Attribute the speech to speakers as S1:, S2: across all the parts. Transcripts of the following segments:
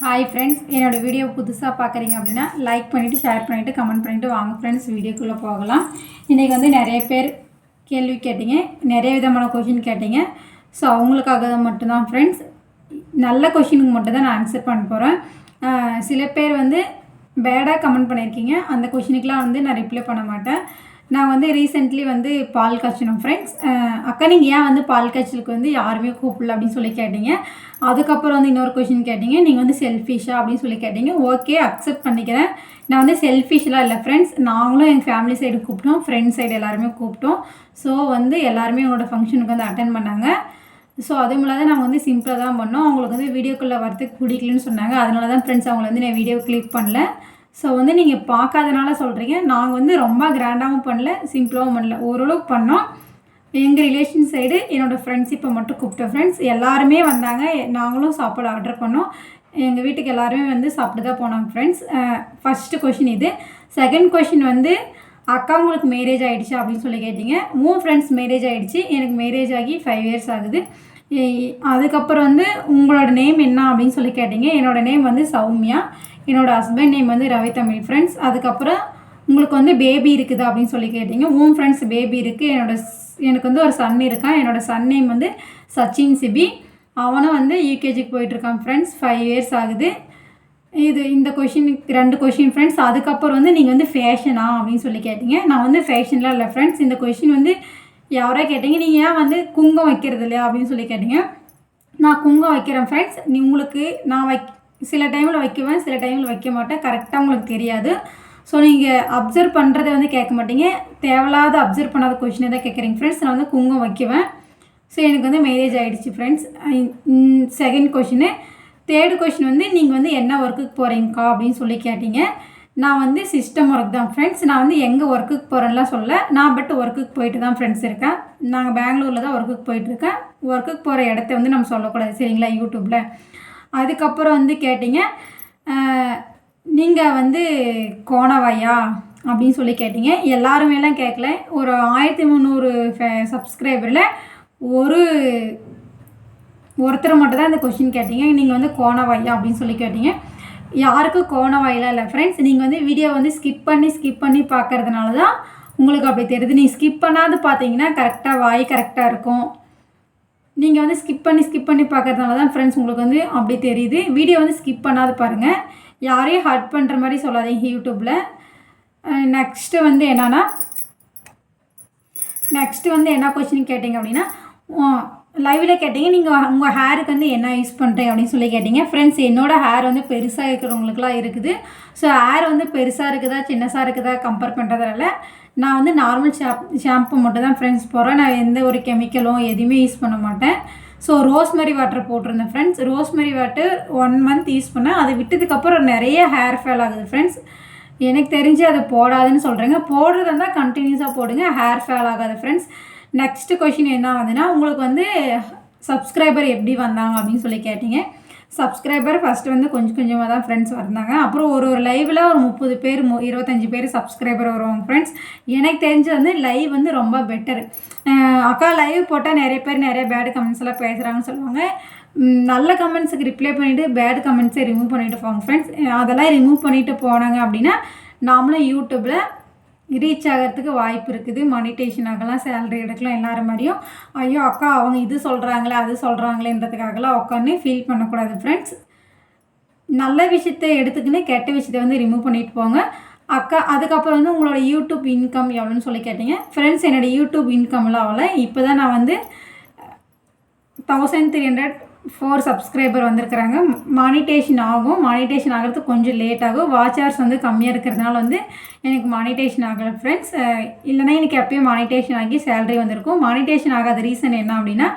S1: Hi friends, என்னோடய video புதுசாக பார்க்குறீங்க அப்படின்னா லைக் பண்ணிவிட்டு ஷேர் பண்ணிவிட்டு கமெண்ட் பண்ணிவிட்டு வாங்க ஃப்ரெண்ட்ஸ், வீடியோக்குள்ளே போகலாம். இன்றைக்கி வந்து நிறைய பேர் கேள்வி கேட்டிங்க, நிறைய விதமான கொஷின் கேட்டிங்க. ஸோ அவங்களுக்காக மட்டும்தான் ஃப்ரெண்ட்ஸ், நல்ல கொஷினுக்கு மட்டும் தான் நான் ஆன்சர் பண்ண போகிறேன். சில பேர் வந்து பேடாக கமெண்ட் பண்ணியிருக்கீங்க, அந்த கொஷினுக்கெலாம் வந்து நான் ரிப்ளை பண்ண மாட்டேன். நான் வந்து ரீசெண்ட்லி வந்து பால் காய்ச்சினோம் ஃப்ரெண்ட்ஸ். அக்கா நீங்கள் ஏன் வந்து பால் காய்ச்சலுக்கு வந்து யாருமே கூப்பிடல அப்படின்னு சொல்லி கேட்டிங்க. அதுக்கப்புறம் வந்து இன்னொரு கொஷின் கேட்டிங்க, நீங்கள் வந்து செல்ஃபிஷா அப்படின்னு சொல்லி கேட்டிங்க. ஓகே, அக்செப்ட் பண்ணிக்கிறேன். நான் வந்து செல்ஃபிஷ்லாம் இல்லை ஃப்ரெண்ட்ஸ். நாங்களும் எங்கள் ஃபேமிலி சைடு கூப்பிட்டோம், ஃப்ரெண்ட்ஸ் சைடு எல்லாருமே கூப்பிட்டோம். ஸோ வந்து எல்லாருமே என்னோடய ஃபங்க்ஷனுக்கு வந்து அட்டன் பண்ணாங்க. ஸோ அதுவும் இல்லாத நாங்கள் வந்து சிம்பிளாக தான் பண்ணோம். அவங்களுக்கு வந்து வீடியோக்குள்ளே வரதுக்கு பிடிக்கலன்னு சொன்னாங்க. அதனால தான் ஃப்ரெண்ட்ஸ் அவங்கள வந்து நான் வீடியோ கிளிக் பண்ணல. ஸோ வந்து நீங்கள் பார்க்காதனால சொல்கிறீங்க. நாங்கள் வந்து ரொம்ப கிராண்டாகவும் பண்ணல, சிம்பிளாகவும் பண்ணல, ஓரளவுக்கு பண்ணோம். எங்கள் ரிலேஷன் சைடு என்னோடய ஃப்ரெண்ட்ஷிப்பை மட்டும் கூப்பிட்டோம் ஃப்ரெண்ட்ஸ். எல்லாருமே வந்தாங்க, நாங்களும் சாப்பாடு ஆர்டர் பண்ணோம். எங்கள் வீட்டுக்கு எல்லாருமே வந்து சாப்பிட்டு தான் போனாங்க ஃப்ரெண்ட்ஸ். ஃபஸ்ட்டு கொஷின் இது. செகண்ட் கொஷின் வந்து அக்கா உங்களுக்கு மேரேஜ் ஆகிடுச்சா அப்படின்னு சொல்லி கேட்டிங்க. ஃப்ரெண்ட்ஸ் மேரேஜ் ஆகிடுச்சு. எனக்கு மேரேஜ் ஆகி 5 இயர்ஸ் ஆகுது. அதுக்கப்புறம் வந்து உங்களோட நேம் என்ன அப்படின்னு சொல்லி கேட்டிங்க. என்னோடய நேம் வந்து சௌமியா. என்னோடய ஹஸ்பண்ட் நேம் வந்து ரவி தமிழ் ஃப்ரெண்ட்ஸ். அதுக்கப்புறம் உங்களுக்கு வந்து பேபி இருக்குதா அப்படின்னு சொல்லி கேட்டிங்க. ஃப்ரெண்ட்ஸ் பேபி இருக்குது. எனக்கு வந்து ஒரு சன் இருக்கான். என்னோடய சன் நேம் வந்து சச்சின் சிபி. அவனும் வந்து யூகேஜிக்கு போயிட்டுருக்கான் ஃப்ரெண்ட்ஸ். 5 இயர்ஸ் ஆகுது. இந்த கொஷினுக்கு 2 கொஷின் ஃப்ரெண்ட்ஸ். அதுக்கப்புறம் வந்து நீங்கள் வந்து ஃபேஷனா அப்படின்னு சொல்லி கேட்டிங்க. நான் வந்து ஃபேஷன்லாம் இல்லை ஃப்ரெண்ட்ஸ். இந்த கொஷின் வந்து யாரோ கேட்டிங்க, நீங்கள் ஏன் வந்து குங்கம் வைக்கிறது இல்லையா அப்படின்னு சொல்லி கேட்டிங்க. நான் குங்கம் வைக்கிறேன் ஃப்ரெண்ட்ஸ். உங்களுக்கு நான் சில டைமில் வைக்குவேன், சில டைமில் வைக்க மாட்டேன். கரெக்டாக உங்களுக்கு தெரியாது. ஸோ நீங்கள் அப்சர்வ் பண்ணுறதை வந்து கேட்க மாட்டீங்க, தேவையில்லாத அப்சர்வ் பண்ணாத கொஷினை தான் கேட்குறீங்க ஃப்ரெண்ட்ஸ். நான் வந்து குங்கம் வைக்குவேன். ஸோ எனக்கு வந்து மேரேஜ் ஆகிடுச்சு friends. Second question. Third question வந்து நீங்கள் வந்து என்ன ஒர்க்குக்கு போகிறீங்கக்கா அப்படின்னு சொல்லி கேட்டிங்க. நான் வந்து சிஸ்டம் ஒர்க் தான் ஃப்ரெண்ட்ஸ். நான் வந்து எங்கே ஒர்க்குக்கு போகிறேன்லாம் சொல்ல, நான் ஒர்க்குக்கு போயிட்டு தான் ஃப்ரெண்ட்ஸ் இருக்கேன். நாங்கள் பெங்களூரில் தான் ஒர்க்குக்கு போயிட்டுருக்கேன். ஒர்க்குக்கு போகிற இடத்த வந்து நம்ம சொல்லக்கூடாது சரிங்களா, யூடியூப்பில். அதுக்கப்புறம் வந்து கேட்டிங்க, நீங்கள் வந்து கோணவாயா அப்படின்னு சொல்லி கேட்டிங்க. எல்லாருமேலாம் கேட்கல. ஒரு 1300 சப்ஸ்கிரைபரில் ஒருத்தர் மட்டும் தான் இந்த கொஷின் கேட்டிங்க. நீங்கள் வந்து கோணவாயா அப்படின்னு சொல்லி கேட்டிங்க. யாருக்கும் கோணவாயெலாம் இல்லை ஃப்ரெண்ட்ஸ். நீங்கள் வந்து வீடியோ வந்து ஸ்கிப் பண்ணி பார்க்கறதுனால தான் உங்களுக்கு அப்படி தெரியுது. நீங்கள் ஸ்கிப் பண்ணாது பார்த்தீங்கன்னா கரெக்டாக வாய் கரெக்டாக இருக்கும். நீங்கள் வந்து ஸ்கிப் பண்ணி பார்க்கறதுனால தான் ஃப்ரெண்ட்ஸ் உங்களுக்கு வந்து அப்படி தெரியுது. வீடியோ வந்து ஸ்கிப் பண்ணாது பாருங்கள். யாரையும் ஹர்ட் பண்ணுற மாதிரி சொல்லாதீங்க யூடியூப்பில். நெக்ஸ்ட்டு வந்து என்ன கொஸ்டின் கேட்டிங்க அப்படின்னா, லைவில் கேட்டிங்க, நீங்கள் உங்கள் ஹேருக்கு வந்து என்ன யூஸ் பண்ணுறீங்க அப்படின்னு சொல்லி கேட்டிங்க. ஃப்ரெண்ட்ஸ், என்னோடய ஹேர் வந்து பெருசாக இருக்கிறவங்களுக்குலாம் இருக்குது. ஸோ ஹேர் வந்து பெருசாக இருக்குதா சின்னசாக இருக்குதா கம்பேர் பண்ணுறதுனால நான் வந்து நார்மல் ஷாம்பு மட்டும் தான் ஃப்ரெண்ட்ஸ் போடுறேன். நான் எந்த ஒரு கெமிக்கலும் எதுவுமே யூஸ் பண்ண மாட்டேன். ஸோ ரோஸ்மெரி வாட்டர் போட்டிருந்தேன் friends. Rosemary water 1 month use பண்ணேன். அதை விட்டதுக்கப்புறம் நிறைய ஹேர் ஃபால் ஆகுது ஃப்ரெண்ட்ஸ். எனக்கு தெரிஞ்சு அதை போடாதுன்னு சொல்கிறேங்க. போடுறதா இருந்தால் கண்டினியூஸாக போடுங்க, ஹேர் ஃபால் ஆகாது ஃப்ரெண்ட்ஸ். நெக்ஸ்ட்டு கொஷின் என்ன வந்துன்னா, உங்களுக்கு வந்து சப்ஸ்கிரைபர் எப்படி வந்தாங்க அப்படின்னு சொல்லி கேட்டிங்க. சப்ஸ்கிரைபர் ஃபஸ்ட்டு வந்து கொஞ்சமாக தான் ஃப்ரெண்ட்ஸ் வந்தாங்க. அப்புறம் ஒரு லைவில் ஒரு 30 பேர் 25 பேர் சப்ஸ்கிரைபர் வருவாங்க ஃப்ரெண்ட்ஸ். எனக்கு தெரிஞ்சு வந்து லைவ் வந்து ரொம்ப பெட்டரு. அக்கா லைவ் போட்டால் நிறைய பேர் நிறைய பேட் கமெண்ட்ஸ் எல்லாம் பேசுகிறாங்கன்னு சொல்லுவாங்க. நல்ல கமெண்ட்ஸுக்கு ரிப்ளை பண்ணிவிட்டு பேட் கமெண்ட்ஸை ரிமூவ் பண்ணிவிட்டு போங்க ஃப்ரெண்ட்ஸ். அதெல்லாம் ரிமூவ் பண்ணிவிட்டு போனாங்க அப்படின்னா நாமளும் யூடியூப்பில் ரீச் ஆகிறதுக்கு வாய்ப்பு இருக்குது. மானிட்டேஷன் ஆகலாம், சேலரி எடுக்கலாம். எல்லாரும் மாதிரியும் ஐயோ அக்கா அவங்க இது சொல்கிறாங்களே அது சொல்கிறாங்களேன்றதுக்காகலாம் உட்காந்து ஃபீல் பண்ணக்கூடாது ஃப்ரெண்ட்ஸ். நல்ல விஷயத்தை எடுத்துக்கின்னு கெட்ட விஷயத்தை வந்து ரிமூவ் பண்ணிட்டு போங்க அக்கா. அதுக்கப்புறம் வந்து உங்களோட யூடியூப் இன்கம் எவ்வளோன்னு சொல்லி கேட்டிங்க. ஃப்ரெண்ட்ஸ், என்னோடய யூடியூப் இன்கம்லாம் ஆகலை. இப்போ தான் நான் வந்து 1304 சப்ஸ்கிரைபர் வந்திருக்கிறாங்க. மானிட்டேஷன் ஆகும். மானிட்டேஷன் ஆகிறதுக்கு கொஞ்சம் லேட் ஆகும். வாட்ச் ஹவர்ஸ் வந்து கம்மியாக இருக்கிறதுனால வந்து எனக்கு மானிட்டேஷன் ஆகலை ஃப்ரெண்ட்ஸ். இல்லைனா எனக்கு எப்போயும் மானிட்டேஷன் ஆகி சேலரி வந்திருக்கும். மானிட்டேஷன் ஆகாத ரீசன் என்ன அப்படின்னா,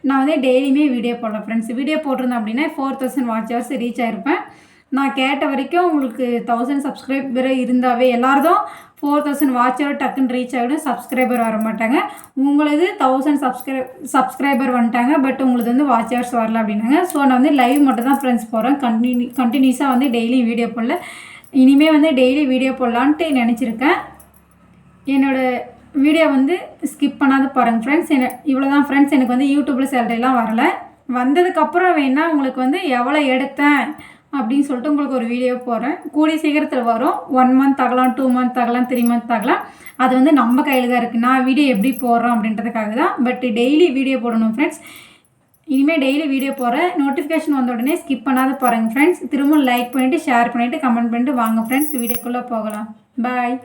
S1: நான் வந்து டெய்லியுமே வீடியோ போடல ஃப்ரெண்ட்ஸ். வீடியோ போட்டிருந்தேன் அப்படின்னா 4000 வாட்ச் ஹவர்ஸ் ரீச் ஆகிருப்பேன். நான் கேட்ட வரைக்கும் உங்களுக்கு 1000 சப்ஸ்கிரைபர் இருந்தாவே எல்லாரும் 4000 வாட்ச் ஹவர் டக்குன்னு ரீச் ஆகிடும், சப்ஸ்கிரைபர் வர மாட்டாங்க. உங்களது 1000 சப்ஸ்கிரைபர் வந்துட்டாங்க, பட் உங்களுக்கு வந்து வாட்ச் ஹவர்ஸ் வரல அப்படின்னாங்க. ஸோ நான் வந்து லைவ் மட்டும் தான் ஃப்ரெண்ட்ஸ் போகிறேன். கண்டினியூஸாக வந்து டெய்லி வீடியோ போடல. இனிமேல் வந்து டெய்லி வீடியோ போடலான்ட்டு நினச்சிருக்கேன். என்னோடய வீடியோ வந்து ஸ்கிப் பண்ணாது பாருங்கள் ஃப்ரெண்ட்ஸ். இவ்வளோ தான் ஃப்ரெண்ட்ஸ். எனக்கு வந்து யூடியூப்பில் சேலரிலாம் வரலை. வந்ததுக்கப்புறம் வேணால் உங்களுக்கு வந்து எவ்வளோ எடுத்தேன் அப்படின்னு சொல்லிட்டு உங்களுக்கு ஒரு வீடியோ போடுறேன். கூடிய சீக்கிரத்தில் வரும். 1 மந்த் ஆகலாம், 2 மந்த் ஆகலாம், 3 மந்த் ஆகலாம். அது வந்து நம்ம கையில் தான் இருக்குது. நான் வீடியோ எப்படி போடுறோம் அப்படின்றதுக்காக தான். பட் டெய்லி வீடியோ போடணும் ஃப்ரெண்ட்ஸ். இனிமேல் டெய்லி வீடியோ போடுறேன். நோட்டிஃபிகேஷன் வந்த உடனே ஸ்கிப் பண்ணாத பாருங்கள் ஃப்ரெண்ட்ஸ். திரும்ப லைக் பண்ணிவிட்டு ஷேர் பண்ணிவிட்டு கமெண்ட் பண்ணிவிட்டு வாங்க ஃப்ரெண்ட்ஸ் வீடியோக்குள்ளே போகலாம். பாய்.